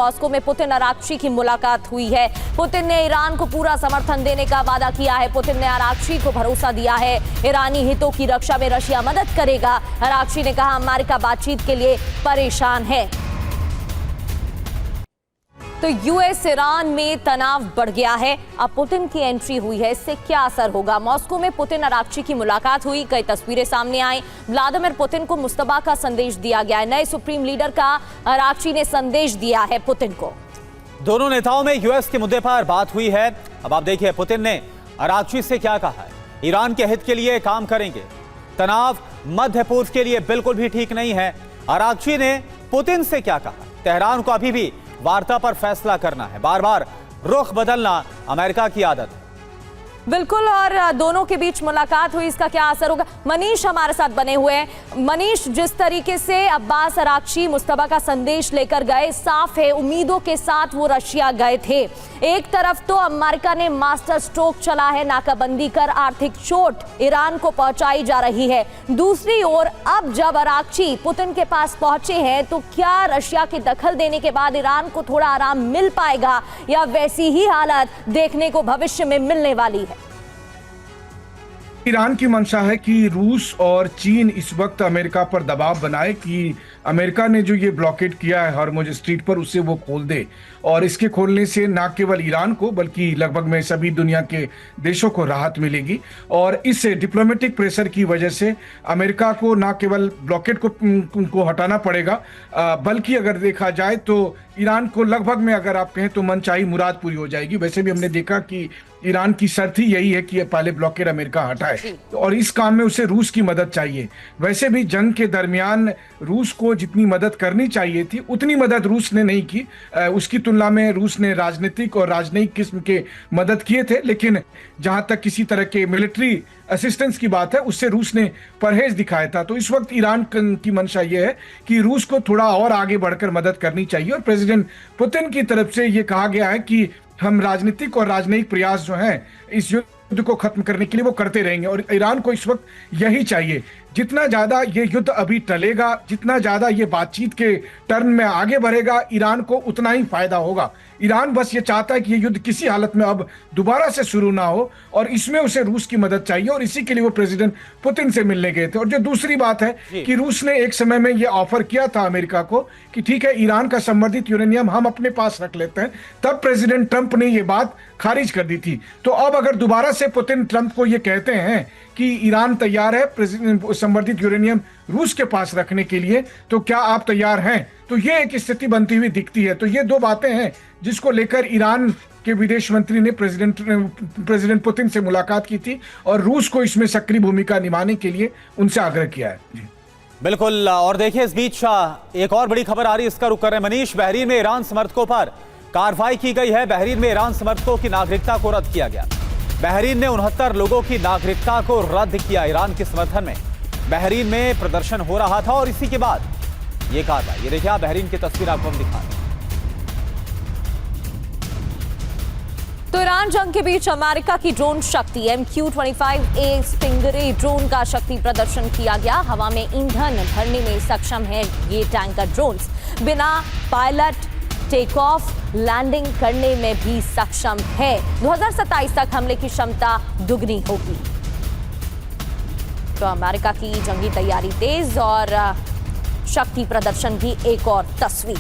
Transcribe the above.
Moscow में Putin आराघची की मुलाकात हुई है। पुतिन ने ईरान को पूरा समर्थन देने का वादा किया है। पुतिन ने आराघची को भरोसा दिया है ईरानी हितों की रक्षा में रशिया मदद करेगा। आराघची ने कहा अमेरिका बातचीत के लिए परेशान है। तो यूएस ईरान में तनाव बढ़ गया है। अब पुतिन की एंट्री हुई है, इससे क्या असर होगा? मॉस्को में पुतिन आराघची की मुलाकात हुई, कई तस्वीरें सामने आई। व्लादिमीर पुतिन को मुस्तबा का संदेश दिया गया है। नए सुप्रीम लीडर का आराघची ने संदेश दिया है पुतिन को। दोनों नेताओं में यूएस के मुद्दे पर बात हुई है। अब आप देखिए पुतिन ने आराघची से क्या कहा है। ईरान के हित के लिए काम करेंगे। तनाव मध्य पूर्व के लिए बिल्कुल भी ठीक नहीं है। आराघची ने पुतिन से क्या कहा? तेहरान को अभी भी वार्ता पर फैसला करना है। बार बार रुख बदलना अमेरिका की आदत है। बिल्कुल, और दोनों के बीच मुलाकात हुई, इसका क्या असर होगा? मनीष हमारे साथ बने हुए हैं। मनीष, जिस तरीके से अब्बास आराघची मुस्तबा का संदेश लेकर गए, साफ है उम्मीदों के साथ वो रशिया गए थे। एक तरफ तो अमेरिका ने मास्टर स्ट्रोक चला है, नाकाबंदी कर आर्थिक चोट ईरान को पहुंचाई जा रही है। दूसरी ओर अब जब आराघची पुतिन के पास पहुंचे हैं, तो क्या रशिया के दखल देने के बाद ईरान को थोड़ा आराम मिल पाएगा या वैसी ही हालत देखने को भविष्य में मिलने वाली है? ईरान की मंशा है कि रूस और चीन इस वक्त अमेरिका पर दबाव बनाए कि अमेरिका ने जो ये ब्लॉकेड किया है हॉर्मुज स्ट्रीट पर, उसे वो खोल दे। और इसके खोलने से न केवल ईरान को बल्कि लगभग में सभी दुनिया के देशों को राहत मिलेगी। और इस डिप्लोमेटिक प्रेशर की वजह से अमेरिका को न केवल ब्लॉकेड को हटाना पड़ेगा, बल्कि अगर देखा जाए तो ईरान को लगभग में, अगर आप कहें तो मनचाही मुराद पूरी हो जाएगी। वैसे भी हमने देखा कि ईरान की शर्त ही यही है कि पहले ब्लॉकेड अमेरिका हटाए, और इस काम में उसे रूस की मदद चाहिए। वैसे भी जंग के दरमियान रूस को जितनी मदद करनी चाहिए थी उतनी मदद रूस ने नहीं की। उसकी तुलना में रूस ने राजनीतिक और राजनयिक किस्म के मदद किए थे, लेकिन जहां तक किसी तरह के मिलिट्री असिस्टेंस की बात है उससे रूस ने परहेज दिखाया था। तो इस वक्त ईरान की मंशा यह है कि रूस को थोड़ा और आगे बढ़कर मदद करनी चाहिए। और प्रेसिडेंट पुतिन की तरफ से यह कहा गया है कि हम राजनीतिक और राजनयिक प्रयास जो हैं इस युद्ध को खत्म करने के लिए वो करते रहेंगे, और ईरान को इस वक्त यही चाहिए। जितना ज्यादा ये युद्ध अभी टलेगा, जितना ज्यादा ये बातचीत के टर्न में आगे बढ़ेगा, ईरान को उतना ही फायदा होगा। ईरान बस ये चाहता है कि ये युद्ध किसी हालत में अब दोबारा से शुरू ना हो, और इसमें उसे रूस की मदद चाहिए, और इसी के लिए वो प्रेसिडेंट पुतिन से मिलने गए थे। और जो दूसरी बात है कि रूस ने एक समय में ये ऑफर किया था अमेरिका को कि ठीक है ईरान का संवर्धित यूरेनियम हम अपने पास रख लेते हैं, तब प्रेसिडेंट ट्रंप ने ये बात खारिज कर दी थी। तो अब अगर दोबारा से पुतिन ट्रंप को ये कहते हैं कि ईरान तैयार है संवर्धित यूरेनियम रूस के पास रखने के लिए, तो क्या आप तैयार हैं? तो ये एक स्थिति बनती हुई दिखती है। तो ये दो बातें हैं जिसको लेकर ईरान के विदेश मंत्री ने प्रेसिडेंट पुतिन से मुलाकात की थी, और रूस को इसमें सक्रिय भूमिका निभाने के लिए उनसे आग्रह किया है। जी बिल्कुल। और देखिए इस बीच एक और बड़ी खबर आ रही है, इसका रुख कर रहे हैं मनीष। बहरीन में ईरान समर्थकों पर कार्रवाई की गई है। बहरीन में ईरान समर्थकों की नागरिकता को रद्द किया गया। बहरीन ने 69 लोगों की नागरिकता को रद्द किया ईरान के समर्थन में। बहरीन में प्रदर्शन हो रहा था और इसी के बाद ये कार्रवाई। ये देखिए आप बहरीन की तस्वीर आपको हम दिखा रहे हैं। तो ईरान जंग के बीच अमेरिका की ड्रोन शक्ति MQ-25A स्टिंगरे ड्रोन का शक्ति प्रदर्शन किया गया। हवा में ईंधन भरने में सक्षम है ये टैंकर ड्रोन्स। बिना पायलट टेक ऑफ लैंडिंग करने में भी सक्षम है। 2027 तक हमले की क्षमता दुगनी होगी। तो अमेरिका की जंगी तैयारी तेज और शक्ति प्रदर्शन की एक और तस्वीर।